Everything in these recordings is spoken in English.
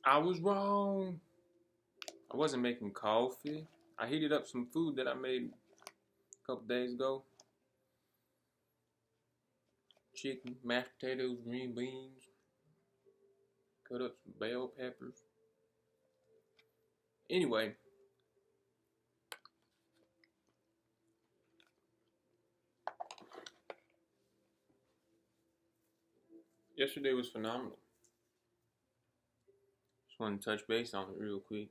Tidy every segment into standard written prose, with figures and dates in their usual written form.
I was wrong. I wasn't making coffee. I heated up some food that I made a couple days ago. Chicken, mashed potatoes, green beans, cut up some bell peppers. Anyway, yesterday was phenomenal. Just want to touch base on it real quick.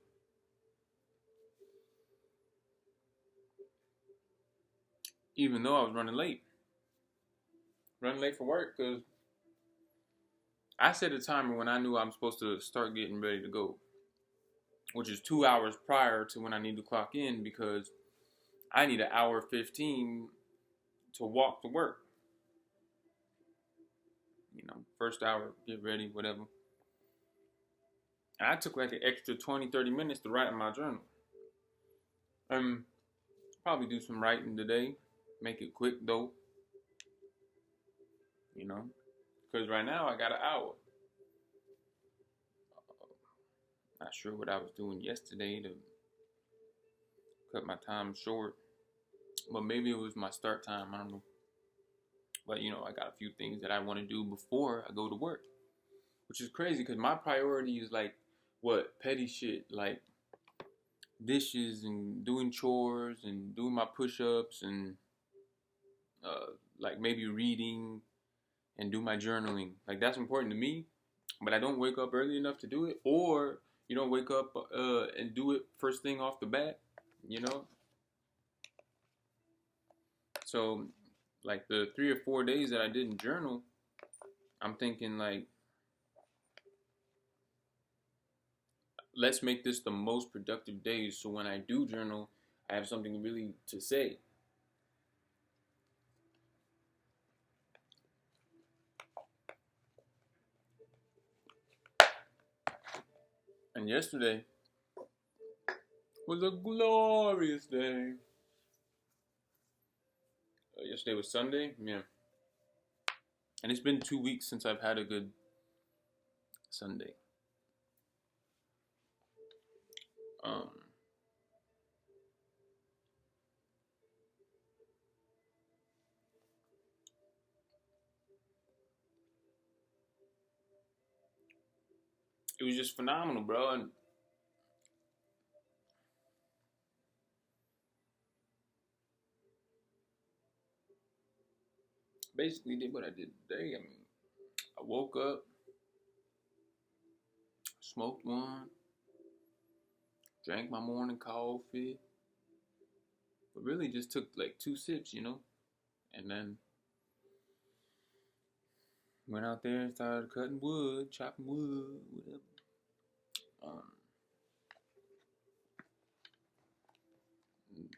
Even though I was running late for work because I set a timer when I knew I'm supposed to start getting ready to go, which is 2 hours prior to when I need to clock in because I need an hour 15 to walk to work. First hour, get ready, whatever. And I took like an extra 20, 30 minutes to write in my journal. Probably do some writing today. Make it quick though. Because right now I got an hour. Not sure what I was doing yesterday to cut my time short. But maybe it was my start time. I don't know. But I got a few things that I want to do before I go to work. Which is crazy because my priority is like what? Petty shit. Like dishes and doing chores and doing my push-ups and like maybe reading and do my journaling. Like that's important to me, but I don't wake up early enough to do it, or you don't wake up and do it first thing off the bat, you know. So like the 3 or 4 days that I didn't journal, I'm thinking like, let's make this the most productive days. So when I do journal, I have something really to say. And yesterday was a glorious day. Yesterday was Sunday, yeah. And it's been 2 weeks since I've had a good Sunday. Um, it was just phenomenal, bro. And basically did what I did today. I mean, I woke up, smoked one, drank my morning coffee, but really just took like 2 sips, and then went out there and started cutting wood, chopping wood, whatever.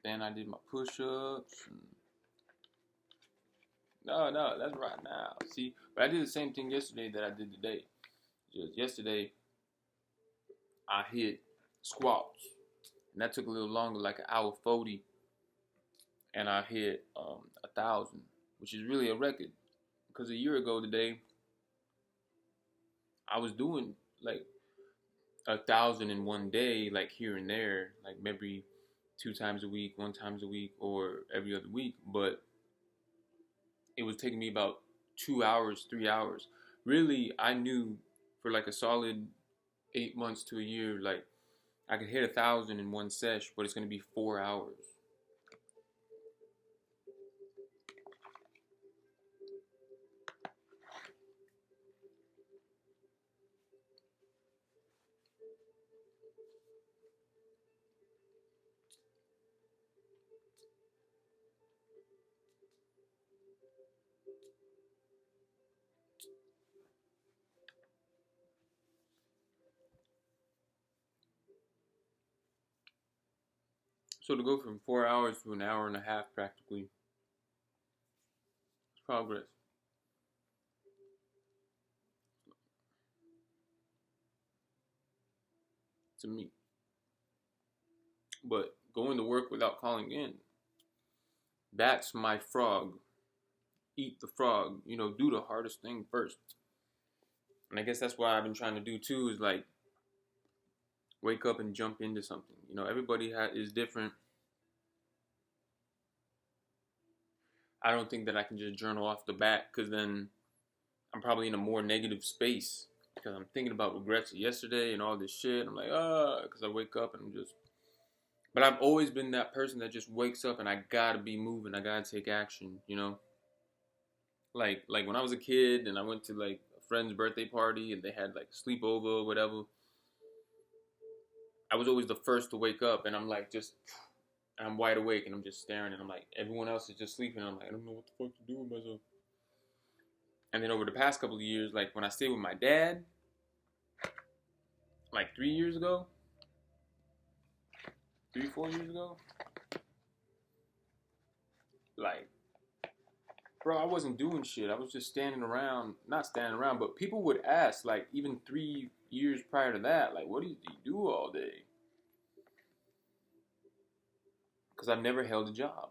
Then I did my push-ups. No, that's right now. See, but I did the same thing yesterday that I did today. Just yesterday, I hit squats, and that took a little longer, like an hour 40, and I hit 1,000, which is really a record. Because a year ago today, I was doing like 1,000 in one day, like here and there, like maybe 2 times a week, 1 time a week, or every other week. But it was taking me about 2 hours, 3 hours. Really, I knew for like a solid 8 months to a year, like I could hit 1,000 in one sesh, but it's gonna be 4 hours. So to go from 4 hours to an hour and a half practically, it's progress to me. But going to work without calling in, that's my frog. Eat the frog, do the hardest thing first. And I guess that's what I've been trying to do too, is like wake up and jump into something. You know, everybody is different. I don't think that I can just journal off the bat because then I'm probably in a more negative space because I'm thinking about regrets of yesterday and all this shit. I'm like, because I wake up and I'm just. But I've always been that person that just wakes up and I gotta be moving. I gotta take action. You know, like when I was a kid and I went to like a friend's birthday party and they had like sleepover or whatever. I was always the first to wake up and I'm like just. I'm wide awake and I'm just staring and I'm like everyone else is just sleeping. And I'm like I don't know what the fuck to do with myself. And then over the past couple of years, like when I stayed with my dad, like 3 years ago, 4 years ago, like, bro, I wasn't doing shit. I was just standing around, not standing around, but people would ask, like, even 3 years prior to that, like, what do you do all day? Because I've never held a job.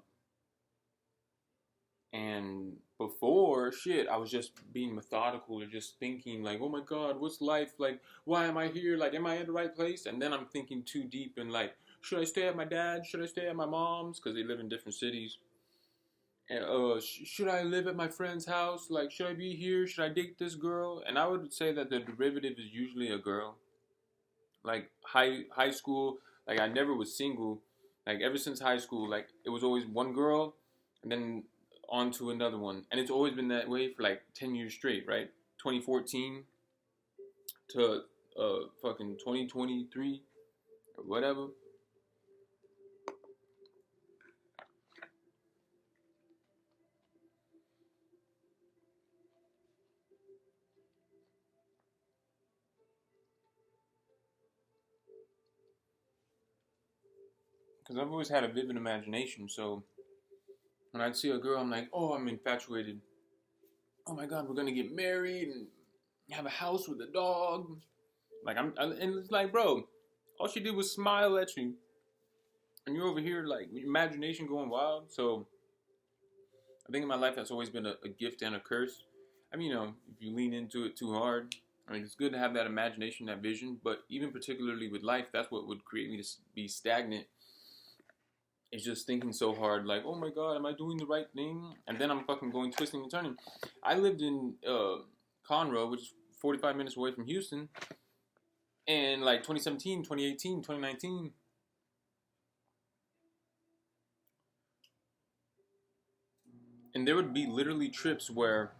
And before, shit, I was just being methodical or just thinking, like, oh my God, what's life? Like, why am I here? Like, am I in the right place? And then I'm thinking too deep and, like, should I stay at my dad's? Should I stay at my mom's? Because they live in different cities. And, should I live at my friend's house? Like, should I be here? Should I date this girl? And I would say that the derivative is usually a girl. Like, high school, like, I never was single. Like, ever since high school, like, it was always one girl and then on to another one. And it's always been that way for, like, 10 years straight, right? 2014 to fucking 2023 or whatever. Because I've always had a vivid imagination, so when I'd see a girl, I'm like, oh, I'm infatuated. Oh my God, we're gonna get married and have a house with a dog. Like and it's like, bro, all she did was smile at you, and you're over here like your imagination going wild. So I think in my life that's always been a gift and a curse. I mean, you know, if you lean into it too hard, I mean, it's good to have that imagination, that vision, but even particularly with life, that's what would create me to be stagnant. It's just thinking so hard, like, oh my God, am I doing the right thing? And then I'm fucking going twisting and turning. I lived in Conroe, which is 45 minutes away from Houston, in like 2017, 2018, 2019. And there would be literally trips where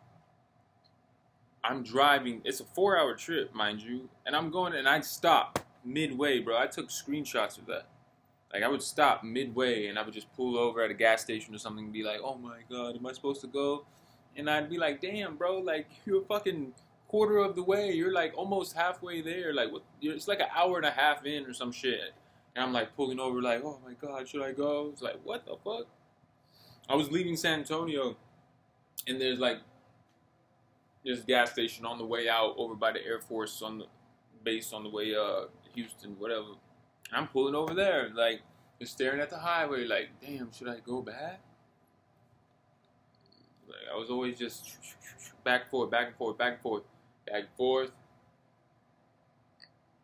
I'm driving. It's a 4-hour trip, mind you, and I'm going, and I'd stop midway, bro. I took screenshots of that. Like, I would stop midway and I would just pull over at a gas station or something and be like, oh my God, am I supposed to go? And I'd be like, damn, bro, like, you're fucking quarter of the way. You're like almost halfway there. Like, what? It's like an hour and a half in or some shit. And I'm like pulling over, like, oh my God, should I go? It's like, what the fuck? I was leaving San Antonio and there's like this gas station on the way out over by the Air Force on the base on the way Houston, whatever. I'm pulling over there, like, just staring at the highway, like, damn, should I go back? Like, I was always just back and forth, back and forth, back and forth, back and forth.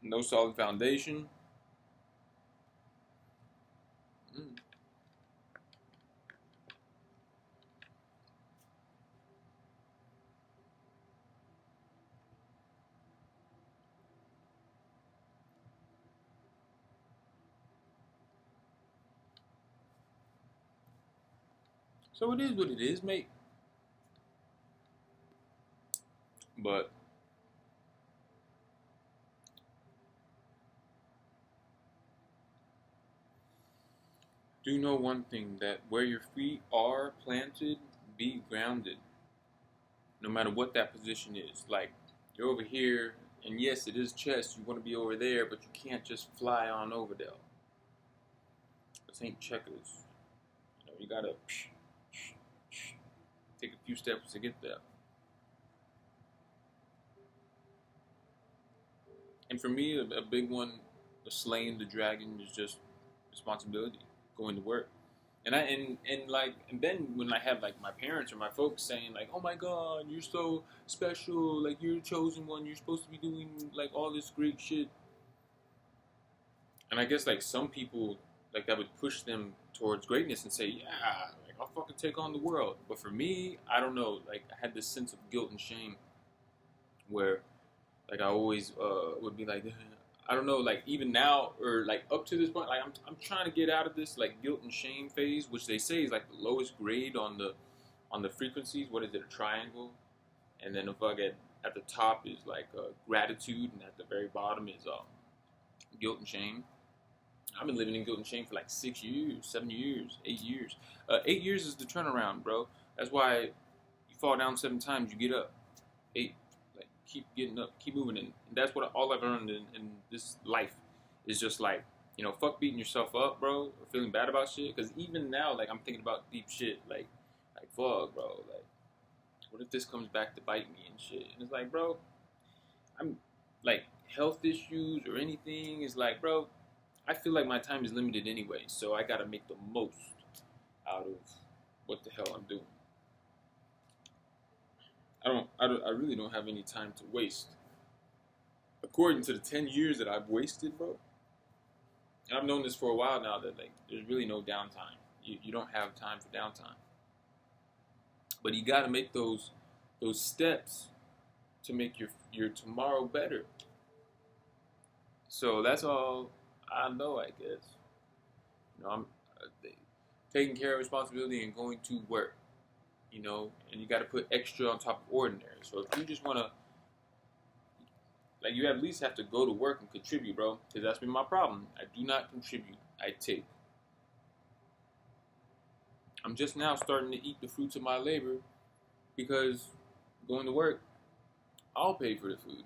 No solid foundation. Mm. So it is what it is, mate. But do know one thing, that where your feet are planted, be grounded. No matter what that position is. Like, you're over here, and yes, it is chess. You want to be over there, but you can't just fly on over there. This ain't checkers. You know, you gotta take a few steps to get there. And for me, a big one, slaying the dragon, is just responsibility, going to work. And then when I have like my parents or my folks saying like, "Oh my God, you're so special, like you're the chosen one, you're supposed to be doing like all this great shit," And I guess like some people like that would push them towards greatness and say, yeah, like I'll fucking take on the world. But for me, I don't know. Like I had this sense of guilt and shame where like I always would be like, I don't know, like even now or like up to this point, like I'm trying to get out of this like guilt and shame phase, which they say is like the lowest grade on the frequencies. What is it, a triangle? And then if I get at the top is like gratitude, and at the very bottom is guilt and shame. I've been living in guilt and shame for like 6 years, 7 years, 8 years. 8 years is the turnaround, bro. That's why you fall down 7 times, you get up. Eight, like keep getting up, keep moving, and that's what all I've learned in this life is just like, fuck beating yourself up, bro, or feeling bad about shit. Because even now, like I'm thinking about deep shit, like fuck, bro, like what if this comes back to bite me and shit? And it's like, bro, I'm like health issues or anything is like, bro, I feel like my time is limited anyway, so I gotta make the most out of what the hell I'm doing. I really don't have any time to waste. According to the 10 years that I've wasted, bro, and I've known this for a while now that like there's really no downtime. You don't have time for downtime. But you gotta make those steps to make your tomorrow better. So that's all I know, I guess. I'm taking care of responsibility and going to work, and you got to put extra on top of ordinary. So if you just want to, like, you at least have to go to work and contribute, bro, because that's been my problem. I do not contribute. I take. I'm just now starting to eat the fruits of my labor because going to work, I'll pay for the food.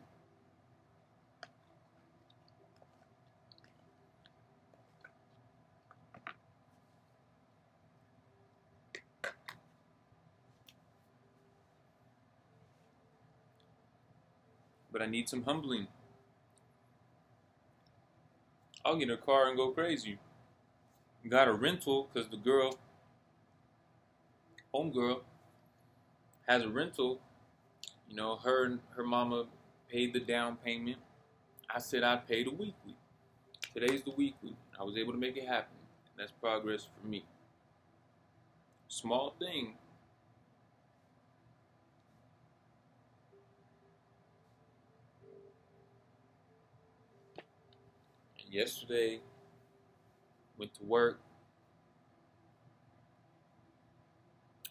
But I need some humbling. I'll get a car and go crazy. Got a rental because the girl, homegirl, has a rental. Her and her mama paid the down payment. I said I'd pay the weekly. Today's the weekly. I was able to make it happen. That's progress for me. Small thing. And yesterday, went to work,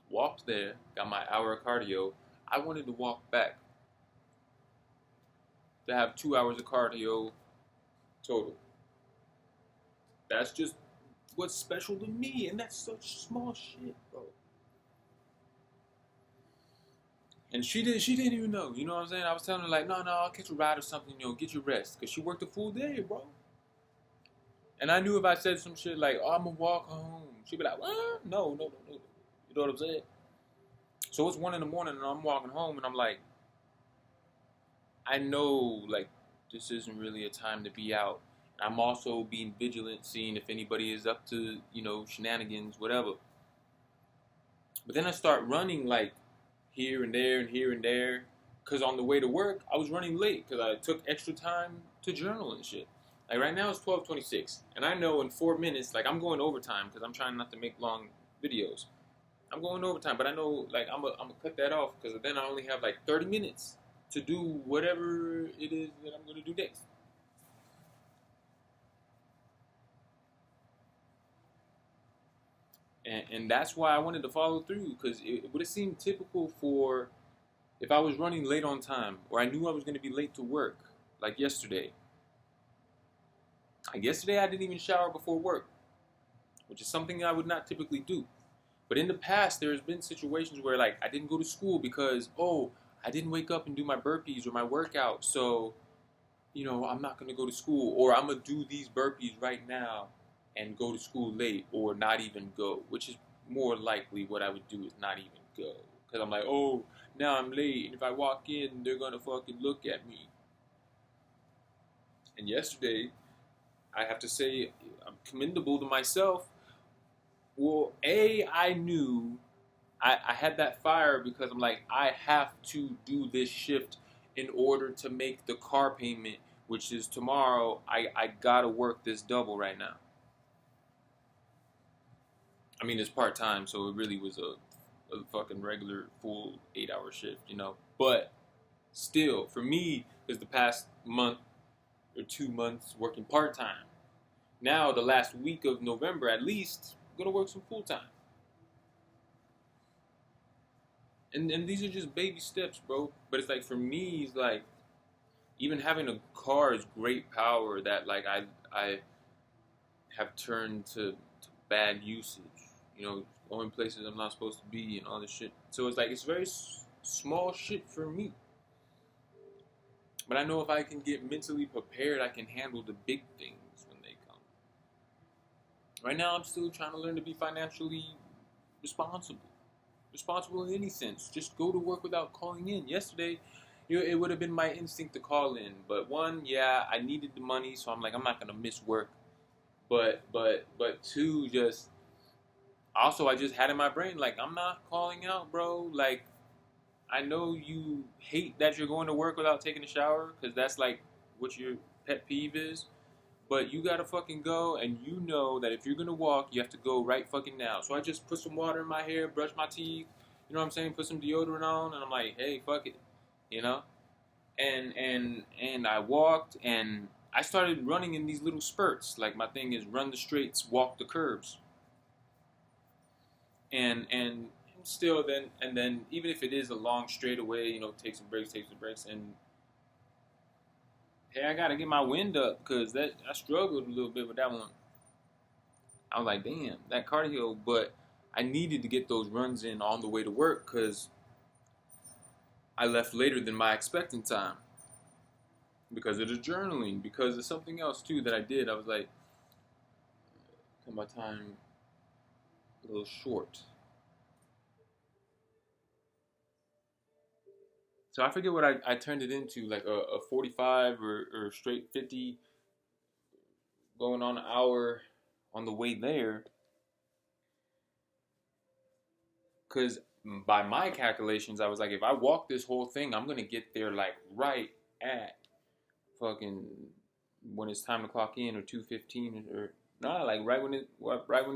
walked there, got my hour of cardio. I wanted to walk back to have 2 hours of cardio total. That's just what's special to me, and that's such small shit, bro. And she didn't even know. You know what I'm saying? I was telling her like, no, I'll catch a ride or something. Get your rest, cause she worked a full day, bro. And I knew if I said some shit like, oh, I'm gonna walk home, she'd be like, what? No. You know what I'm saying? So it's 1 a.m. and I'm walking home, and I'm like, I know like this isn't really a time to be out. I'm also being vigilant, seeing if anybody is up to, shenanigans, whatever. But then I start running like here and there and here and there. Because on the way to work, I was running late because I took extra time to journal and shit. Like right now it's 12:26. And I know in 4 minutes, like I'm going overtime because I'm trying not to make long videos. I'm going overtime, but I know like I'm gonna cut that off because then I only have like 30 minutes to do whatever it is that I'm going to do next. And that's why I wanted to follow through, because it would have seemed typical for if I was running late on time, or I knew I was going to be late to work, like yesterday. Like yesterday I didn't even shower before work, which is something I would not typically do. But in the past, there's been situations where like I didn't go to school because, I didn't wake up and do my burpees or my workout, so, I'm not going to go to school, or I'm going to do these burpees right now and go to school late, or not even go, which is more likely what I would do is not even go. Because I'm like, now I'm late, and if I walk in, they're going to fucking look at me. And yesterday, I have to say, I'm commendable to myself. Well, I knew I had that fire because I'm like, I have to do this shift in order to make the car payment which is tomorrow, I gotta work this double right now. I mean, it's part time, so it really was a fucking regular full 8 hour shift, you know. But still, for me, is the past month or 2 months working part time. Now, the last week of November, at least, I'm gonna work some full time. And these are just baby steps, bro. But it's like for me, it's like even having a car is great power that like I have turned to bad usage. You know, going places I'm not supposed to be and all this shit. So it's like it's very small shit for me. But I know if I can get mentally prepared, I can handle the big things when they come. Right now, I'm still trying to learn to be financially responsible. Responsible in any sense. Just go to work without calling in. Yesterday, you know, it would have been my instinct to call in, but one, yeah, I needed the money, so I'm like, I'm not gonna miss work. But two, just also I just had in my brain like I'm not calling out, bro. Like I know you hate that you're going to work without taking a shower because that's like what your pet peeve is. But you gotta fucking go, and you know that if you're gonna walk, you have to go right fucking now. So I just put some water in my hair, brush my teeth, you know what I'm saying? Put some deodorant on, and I'm like, hey, fuck it, you know. And I walked, and I started running in these little spurts. Like my thing is run the straights, walk the curves, and still then even if it is a long straightaway, you know, take some breaks, and hey, I gotta get my wind up because that I struggled a little bit with that one. I was like, damn, that cardio, but I needed to get those runs in on the way to work because I left later than my expecting time because of the journaling, because of something else too that I did. I was like, cut my time a little short. So I forget what I turned it into, like a 45 or straight 50 going on an hour on the way there. Because by my calculations, I was like, if I walk this whole thing, I'm going to get there like right at fucking when it's time to clock in or 2:15 or nah, like right when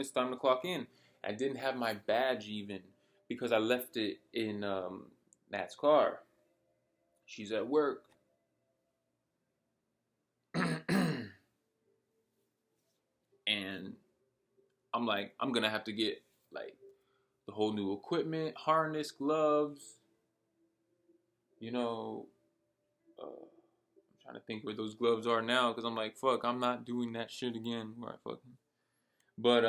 it's time to clock in. I didn't have my badge even because I left it in Nat's car. She's at work. And I'm like, I'm gonna have to get like the whole new equipment, harness, gloves. You know, I'm trying to think where those gloves are now because I'm like, fuck, I'm not doing that shit again. Right, fucking. But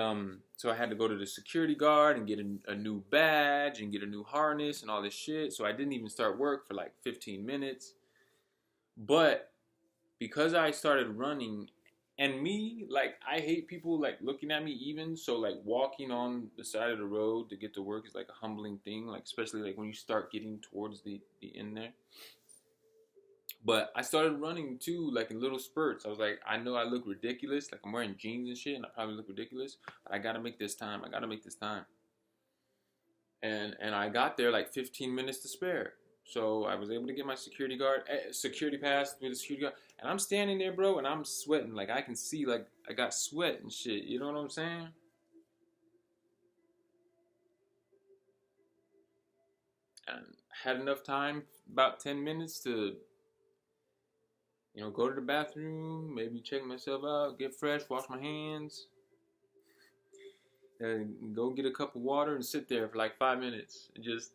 so I had to go to the security guard and get a new badge and get a new harness and all this shit. So I didn't even start work for like 15 minutes. But because I started running, and me, like, I hate people like looking at me even. So like walking on the side of the road to get to work is like a humbling thing. Like especially like when you start getting towards the end there. But I started running too, like in little spurts. I was like, I know I look ridiculous, like I'm wearing jeans and shit, and I probably look ridiculous. But I gotta make this time. I gotta make this time. And I got there like 15 minutes to spare. So I was able to get my security pass with the security guard, and I'm standing there, bro, and I'm sweating. Like I can see, like I got sweat and shit. You know what I'm saying? And I had enough time, about 10 minutes to, you know, go to the bathroom, maybe check myself out, get fresh, wash my hands, and go get a cup of water and sit there for like 5 minutes. And just,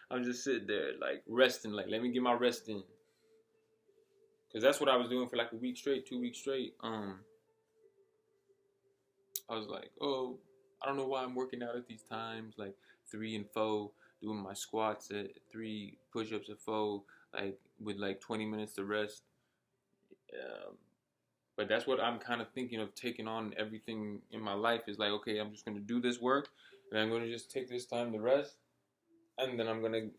I'm just sitting there, like resting, like let me get my rest in. Cause that's what I was doing for like a week straight, 2 weeks straight. I was like, oh, I don't know why I'm working out at these times, like 3 and 4, doing my squats at 3, push-ups at 4, like with like 20 minutes to rest. Um, but that's what I'm kind of thinking of taking on everything in my life is like, okay, I'm just going to do this work and I'm going to just take this time to rest and then I'm going to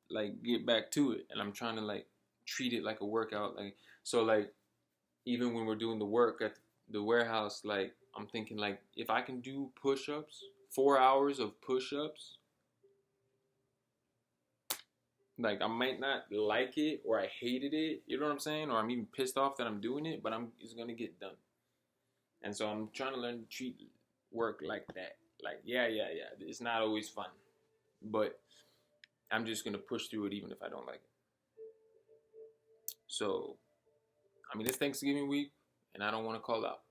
like get back to it. And I'm trying to like treat it like a workout. Like, so like even when we're doing the work at the warehouse, like I'm thinking like if I can do push-ups, 4 hours of push-ups, Like I might not like it or I hated it, you know what I'm saying? Or I'm even pissed off that I'm doing it, but it's gonna get done. And so I'm trying to learn to treat work like that. Like, yeah. It's not always fun. But I'm just gonna push through it even if I don't like it. So I mean it's Thanksgiving week and I don't wanna call out.